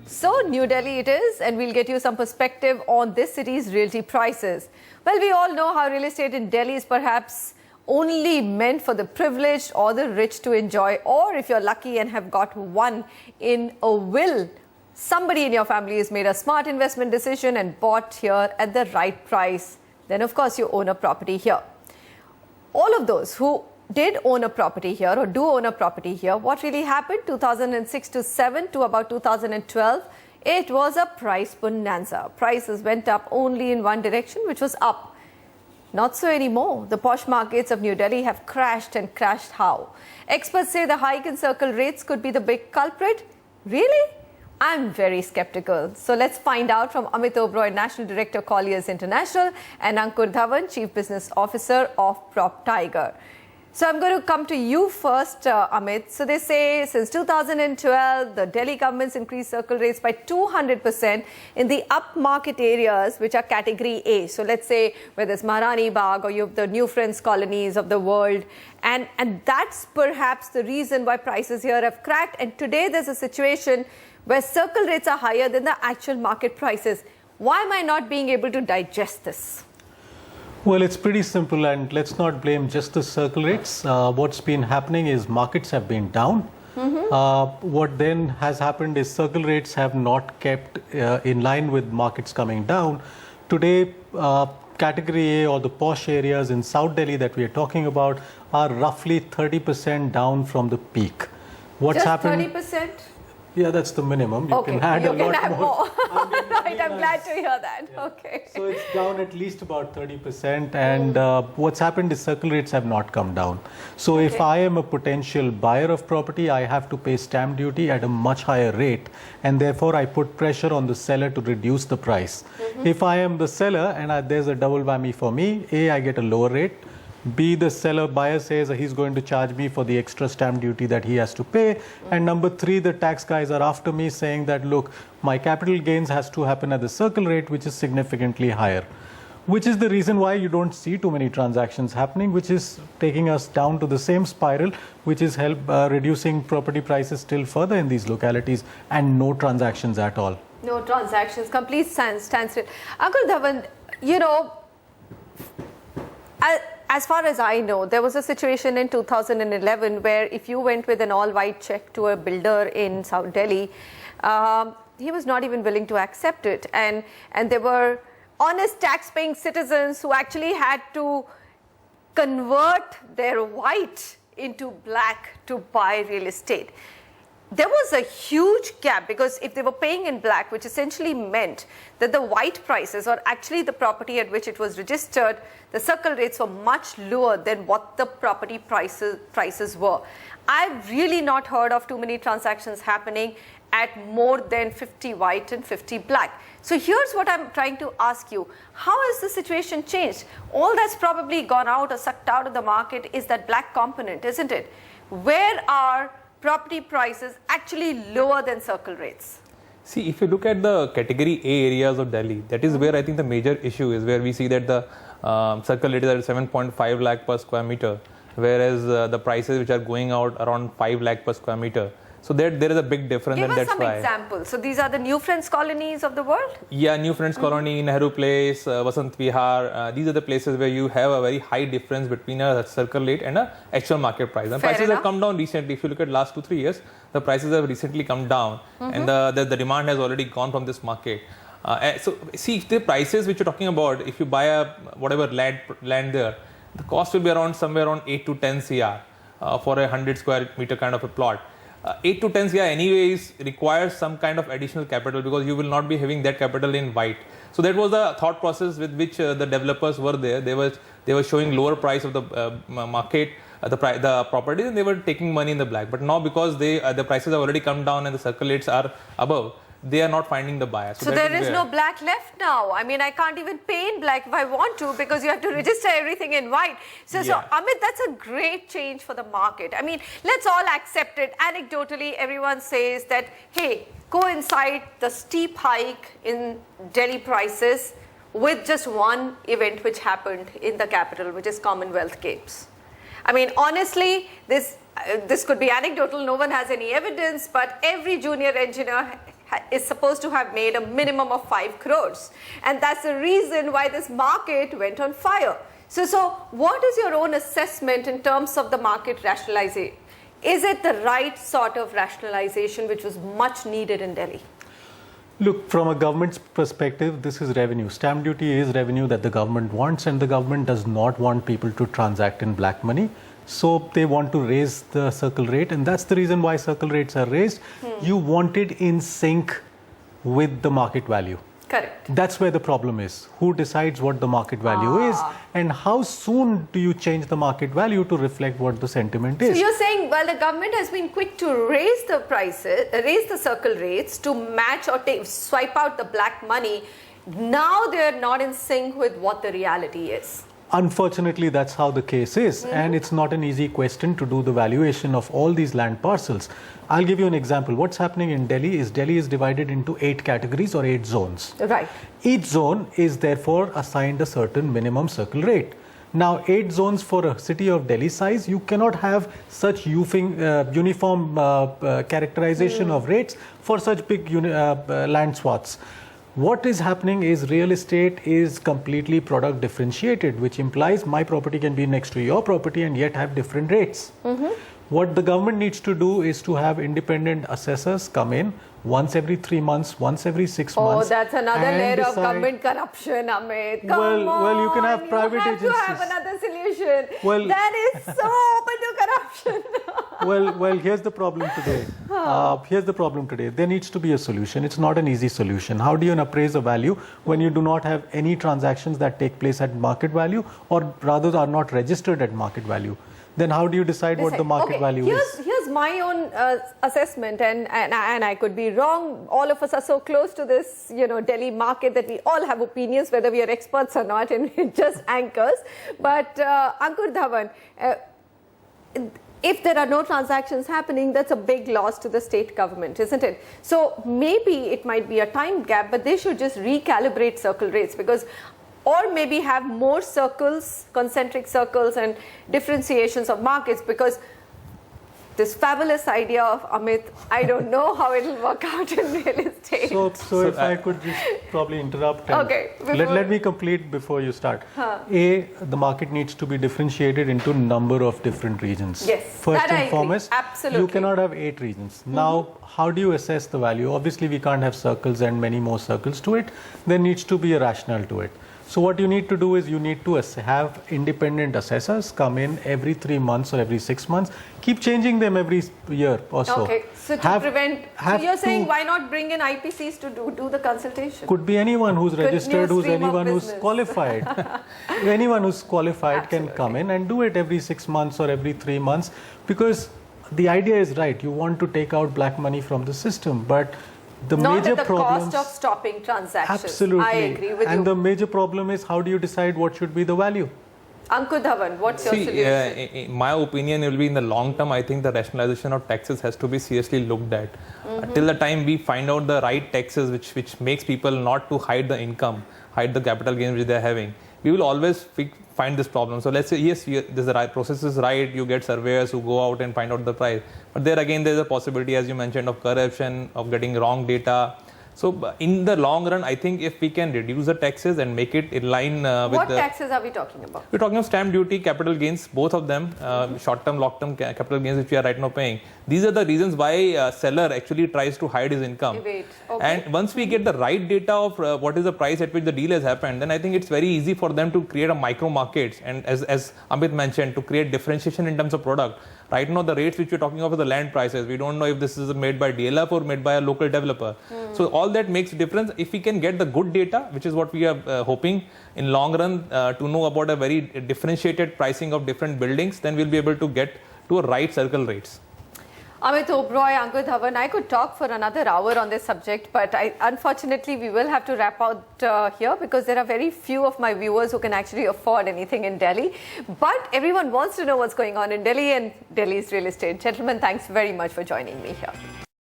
So, New Delhi it is, and we'll get you some perspective on this city's realty prices. Well, we all know how real estate in Delhi is perhaps only meant for the privileged or the rich to enjoy, or if you're lucky and have got one in a will, somebody in your family has made a smart investment decision and bought here at the right price. Then, of course, you own a property here. All of those who did own a property here or do own a property here, what really happened 2006 to 7 to about 2012, it was a price bonanza. Prices went up only in one direction, which was up. Not so anymore. The posh markets of New Delhi have crashed, and crashed how? Experts say the hike in circle rates could be the big culprit. Really? I'm very skeptical. So let's find out from Amit Oberoi, National Director, Colliers International, and Ankur Dhawan, Chief Business Officer of Prop Tiger. So I'm going to come to you first, Amit. So they say since 2012, the Delhi government's increased circle rates by 200% in the upmarket areas, which are category A. So let's say whether it's Maharani Bagh or you have the New Friends colonies of the world. And that's perhaps the reason why prices here have cracked. And today there's a situation where circle rates are higher than the actual market prices. Why am I not being able to digest this? Well, it's pretty simple, and let's not blame just the circle rates. What's been happening is markets have been down. What then has happened is circle rates have not kept in line with markets coming down. Today, category A or the posh areas in South Delhi that we are talking about are roughly 30% down from the peak. What's happened? 30%? Yeah, that's the minimum. You Okay, can add you a can lot have more. Right, I'm glad to hear that. Yeah. Okay. So it's down at least about 30%, and what's happened is circle rates have not come down. So if I am a potential buyer of property, I have to pay stamp duty at a much higher rate, and therefore I put pressure on the seller to reduce the price. If I am the seller and there's a double whammy for me, A, I get a lower rate. B, the buyer says he's going to charge me for the extra stamp duty that he has to pay. And number 3, the tax guys are after me saying that, look, my capital gains has to happen at the circle rate, which is significantly higher. Which is the reason why you don't see too many transactions happening, which is taking us down to the same spiral, which is reducing property prices still further in these localities, and no transactions at all. No transactions, complete standstill. Ankur Dhawan, you know, as far as I know, there was a situation in 2011 where if you went with an all-white check to a builder in South Delhi, he was not even willing to accept it. And there were honest tax-paying citizens who actually had to convert their white into black to buy real estate. There was a huge gap, because if they were paying in black, which essentially meant that the white prices, or actually the property at which it was registered, the circle rates were much lower than what the property prices were. I've really not heard of too many transactions happening at more than 50 white and 50 black. So here's what I'm trying to ask you. How has the situation changed? All that's probably gone out or sucked out of the market is that black component, isn't it? Where are property prices actually lower than circle rates? See, if you look at the category A areas of Delhi, that is where I think the major issue is, where we see that the circle rate is at 7.5 lakh per square meter, whereas the prices which are going out around 5 lakh per square meter. So there is a big difference. Give and us that's some why. examples. So these are the New Friends colonies of the world? Yeah, New Friends Colony, Nehru Place, Vasant Vihar. These are the places where you have a very high difference between a circle rate and a actual market price. And prices have come down recently. If you look at last 2-3 years, the prices have recently come down, and the demand has already gone from this market. So see, the prices which you're talking about, if you buy a whatever land there, the cost will be around somewhere around 8 to 10 CR for a 100 square meter kind of a plot. 8 to 10 CR anyways requires some kind of additional capital, because you will not be having that capital in white. So that was the thought process with which the developers were there. They were showing lower price of the market, the properties, and they were taking money in the black. But now, because the prices have already come down and the circle rates are above, they are not finding the buyer. So there is no black left now. I mean, I can't even pay in black if I want to, because you have to register everything in white. So Amit, that's a great change for the market. I mean, let's all accept it. Anecdotally, everyone says that, hey, coincide the steep hike in Delhi prices with just one event which happened in the capital, which is Commonwealth Games. I mean, honestly, this could be anecdotal. No one has any evidence, but every junior engineer is supposed to have made a minimum of 5 crores. And that's the reason why this market went on fire. So what is your own assessment in terms of the market rationalization? Is it the right sort of rationalization which was much needed in Delhi? Look, from a government's perspective, this is revenue. Stamp duty is revenue that the government wants, and the government does not want people to transact in black money. So they want to raise the circle rate, and that's the reason why circle rates are raised. You want it in sync with the market value. Correct. That's where the problem is. Who decides what the market value is, and how soon do you change the market value to reflect what the sentiment is? So you're saying, well, the government has been quick to raise the prices, raise the circle rates to match or swipe out the black money. Now they're not in sync with what the reality is. Unfortunately, that's how the case is, and it's not an easy question to do the valuation of all these land parcels. I'll give you an example. What's happening in Delhi is divided into 8 categories or 8 zones. Right. Each zone is therefore assigned a certain minimum circle rate. Now, 8 zones for a city of Delhi size, you cannot have such uniform characterization of rates for such big land swaths. What is happening is real estate is completely product differentiated, which implies my property can be next to your property and yet have different rates. What the government needs to do is to have independent assessors come in once every 3 months, once every 6 months. Oh, that's another layer of government corruption, Amit. Well, you can have private agencies. You have to have another solution. Well, that is so open to corruption. well, here's the problem today. Here's the problem today. There needs to be a solution. It's not an easy solution. How do you appraise a value when you do not have any transactions that take place at market value, or rather are not registered at market value? Then how do you decide what the market value is? Here's my own assessment, and I could be wrong. All of us are so close to this, Delhi market that we all have opinions, whether we are experts or not, and it just anchors. But Ankur Dhawan, if there are no transactions happening, that's a big loss to the state government, isn't it? So maybe it might be a time gap, but they should just recalibrate circle rates, because or maybe have more circles, concentric circles and differentiations of markets, because this fabulous idea of Amit, I don't know how it will work out in real estate. So if I could just probably interrupt. Okay. Let me complete before you start. A, the market needs to be differentiated into number of different regions. Yes. First and foremost, absolutely. You cannot have 8 regions. Now, how do you assess the value? Obviously, we can't have circles and many more circles to it. There needs to be a rationale to it. So what you need to do is you need to have independent assessors come in every 3 months or every 6 months. Keep changing them every year or so. Okay. So to prevent, so you're saying why not bring in IPCs to do the consultation? Could be anyone who's registered, anyone who's qualified. Anyone who's qualified can come in and do it every 6 months or every 3 months, because the idea is right. You want to take out black money from the system, but the not major at the problem cost of stopping transactions. Absolutely. I agree with you. And the major problem is, how do you decide what should be the value? Ankur Dhawan, what's your solution? In my opinion, it will be in the long term. I think the rationalization of taxes has to be seriously looked at. Till the time we find out the right taxes, which makes people not to hide the income, hide the capital gains which they are having, we will always find this problem. So let's say, yes, the right process is right. You get surveyors who go out and find out the price. But there again, there's a possibility, as you mentioned, of corruption, of getting wrong data. So in the long run, I think if we can reduce the taxes and make it in line with what taxes are we talking about? We're talking of stamp duty, capital gains, both of them, short-term, long-term capital gains which we are right now paying. These are the reasons why a seller actually tries to hide his income. Okay. And once we get the right data of what is the price at which the deal has happened, then I think it's very easy for them to create a micro markets, and as Amit mentioned, to create differentiation in terms of product. Right now, the rates which we're talking of are the land prices. We don't know if this is made by DLF or made by a local developer. So all that makes a difference. If we can get the good data, which is what we are hoping in long run to know about a very differentiated pricing of different buildings, then we'll be able to get to a right circle rates. Amit Oberoi, Ankur Dhawan, I could talk for another hour on this subject, but unfortunately we will have to wrap out here, because there are very few of my viewers who can actually afford anything in Delhi. But everyone wants to know what's going on in Delhi and Delhi's real estate. Gentlemen, thanks very much for joining me here.